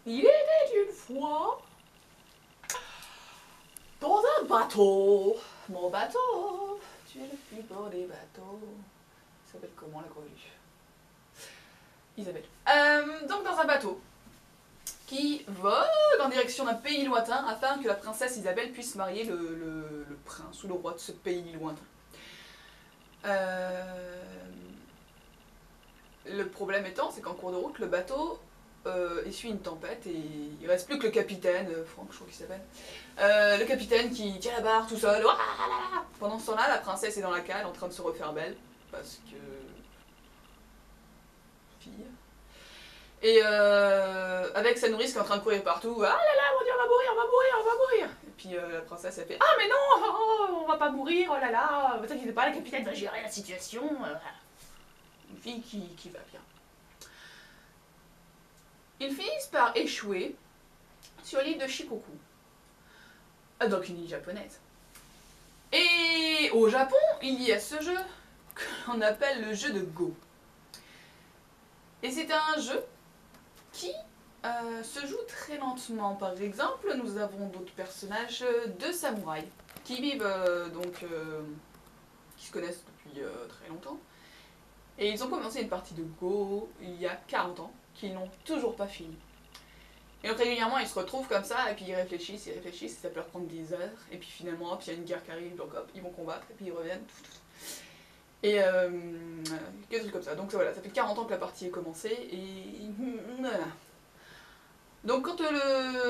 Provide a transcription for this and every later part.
Il était une fois dans un bateau. Mon bateau, tu es le plus beau des bateaux. Il s'appelle comment la grue? Isabelle. Donc dans un bateau qui vogue en direction d'un pays lointain afin que la princesse Isabelle puisse marier le prince ou le roi de ce pays lointain. Le problème étant, c'est qu'en cours de route, le bateau essuie une tempête et il reste plus que le capitaine, Franck je crois qu'il s'appelle, le capitaine qui tient la barre tout seul. Pendant ce temps-là, la princesse est dans la cale en train de se refaire belle, parce que... fille. Et avec sa nourrice qui est en train de courir partout, ah là là, mon dieu, on va mourir, on va mourir, on va mourir. Et puis la princesse elle fait, ah mais non, on va pas mourir, oh là là, ne t'inquiète pas, le capitaine va gérer la situation. Une fille qui va bien. Ils finissent par échouer sur l'île de Shikoku, donc une île japonaise. Et au Japon, il y a ce jeu qu'on appelle le jeu de Go. Et c'est un jeu qui se joue très lentement. Par exemple, nous avons d'autres personnages de samouraïs qui vivent qui se connaissent depuis très longtemps. Et ils ont commencé une partie de Go il y a 40 ans, qu'ils n'ont toujours pas fini. Et donc régulièrement ils se retrouvent comme ça, et puis ils réfléchissent, et ça peut leur prendre des heures, et puis finalement, hop, il y a une guerre qui arrive, donc hop, ils vont combattre, et puis ils reviennent. Et des trucs comme ça. Donc voilà, ça fait 40 ans que la partie est commencée, et... Donc quand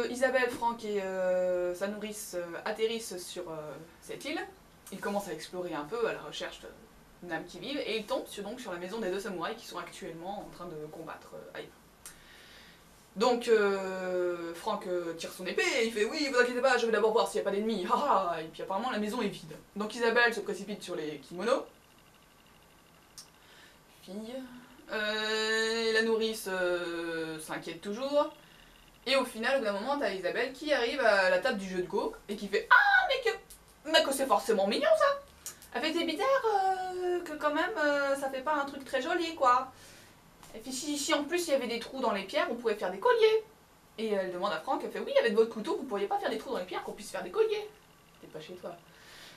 Isabelle, Franck et sa nourrice atterrissent sur cette île, ils commencent à explorer un peu à la recherche d'une âme qui vive, et ils tombent donc sur la maison des deux samouraïs qui sont actuellement en train de combattre ailleurs. Donc Franck tire son épée et il fait oui, vous inquiétez pas, je vais d'abord voir s'il n'y a pas d'ennemis. Et puis apparemment la maison est vide. Donc Isabelle se précipite sur les kimonos. Fille. La nourrice s'inquiète toujours. Et au final, au bout d'un moment, t'as Isabelle qui arrive à la table du jeu de Go et qui fait ah mais que c'est forcément mignon ça. Elle fait c'est bizarre que quand même ça fait pas un truc très joli quoi. Et puis si en plus il y avait des trous dans les pierres, on pouvait faire des colliers. Et elle demande à Franck, elle fait oui, avec votre couteau, vous pourriez pas faire des trous dans les pierres qu'on puisse faire des colliers. T'es pas chez toi.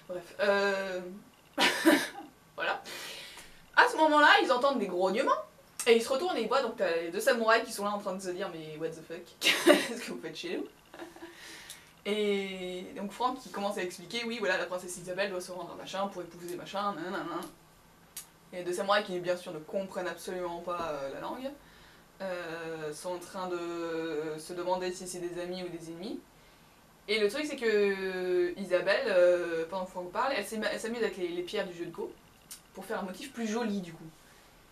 Bref, voilà. À ce moment-là, ils entendent des grognements. Et ils se retournent et ils voient donc t'as les deux samouraïs qui sont là en train de se dire mais what the fuck, qu'est-ce que vous faites chez nous? Et donc Franck qui commence à expliquer, oui voilà, la princesse Isabelle doit se rendre à machin pour épouser machin, nanana. Et les deux samouraïs qui bien sûr ne comprennent absolument pas la langue, sont en train de se demander si c'est des amis ou des ennemis. Et le truc c'est que Isabelle, pendant que Franck parle, elle s'amuse avec les pierres du jeu de Go pour faire un motif plus joli du coup.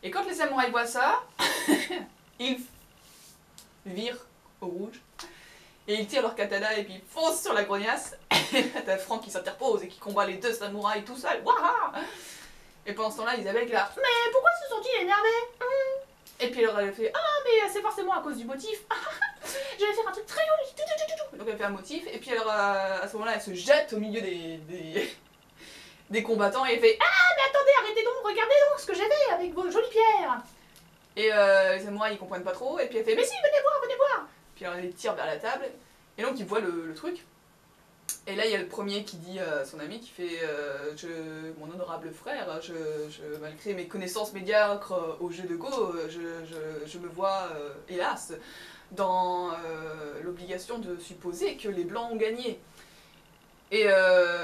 Et quand les samouraïs voient ça, ils virent au rouge. Et ils tirent leur katana et puis ils foncent sur la grognasse. Et là t'as Franck qui s'interpose et qui combat les deux samouraïs tout seul. Waouh! Et pendant ce temps-là, Isabelle qui est là, mais pourquoi se sont-ils énervés? Et puis elle fait, ah mais c'est forcément à cause du motif. Je vais faire un truc très joli. Donc elle fait un motif et puis alors à ce moment-là elle se jette au milieu des combattants et elle fait, ah mais attendez, arrêtez donc, regardez donc ce que j'ai fait avec vos jolies pierres. Et les samouraïs ils comprennent pas trop et puis elle fait, mais si, venez voir, venez voir. Puis alors elle les tire vers la table et donc ils voient le truc. Et là, il y a le premier qui dit à son ami qui fait mon honorable frère, malgré mes connaissances médiocres au jeu de Go, je me vois, hélas, dans l'obligation de supposer que les blancs ont gagné. Et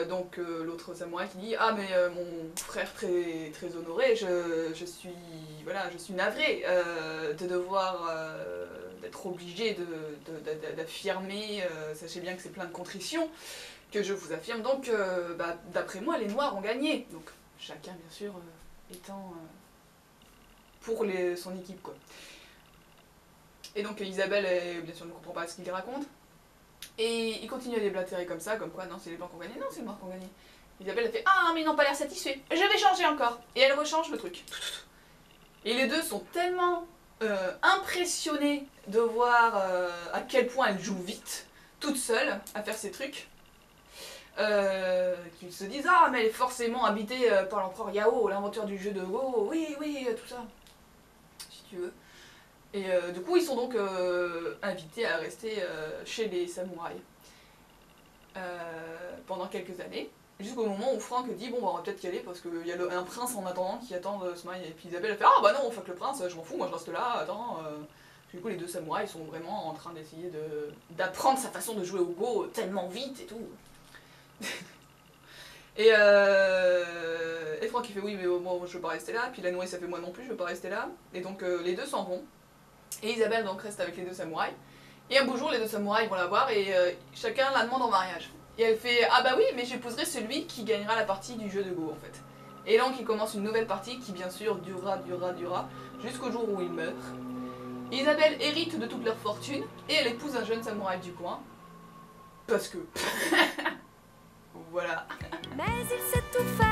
donc l'autre samouraï qui dit ah mais mon frère très, très honoré, je suis navré de devoir d'être obligé d'affirmer, sachez bien que c'est plein de contrition, que je vous affirme donc d'après moi les noirs ont gagné. Donc chacun bien sûr étant pour son équipe quoi. Et donc Isabelle bien sûr ne comprend pas ce qu'il raconte. Et il continue à déblatérer comme ça, comme quoi non c'est les blancs qui ont gagné, non c'est les noirs qui ont gagné. Isabelle a fait ah mais ils n'ont pas l'air satisfaits, je vais changer encore. Et elle rechange le truc. Et les deux sont tellement impressionnés de voir à quel point elle joue vite, toute seule, à faire ces trucs, qu'ils se disent ah mais elle est forcément habitée par l'empereur Yao, l'inventeur du jeu de Go, oui oui tout ça, si tu veux. Et du coup, ils sont donc invités à rester chez les samouraïs pendant quelques années. Jusqu'au moment où Franck dit bon bah on va peut-être y aller parce qu'il y a un prince en attendant qui attend de se marier. Et puis Isabelle elle fait ah bah non fuck le prince, je m'en fous, moi je reste là, attends. Du coup les deux samouraïs sont vraiment en train d'essayer d'apprendre sa façon de jouer au Go tellement vite et tout. et Franck il fait oui mais moi je veux pas rester là, puis la nourrice ça fait moi non plus je veux pas rester là. Et donc les deux s'en vont. Et Isabelle donc reste avec les deux samouraïs. Et un beau jour les deux samouraïs vont la voir et chacun la demande en mariage. Et elle fait ah bah oui mais j'épouserai celui qui gagnera la partie du jeu de Go en fait. Et donc il commence une nouvelle partie qui bien sûr durera jusqu'au jour où il meurt. Isabelle hérite de toute leur fortune et elle épouse un jeune samouraï du coin. Parce que... voilà. Mais il sait tout faire.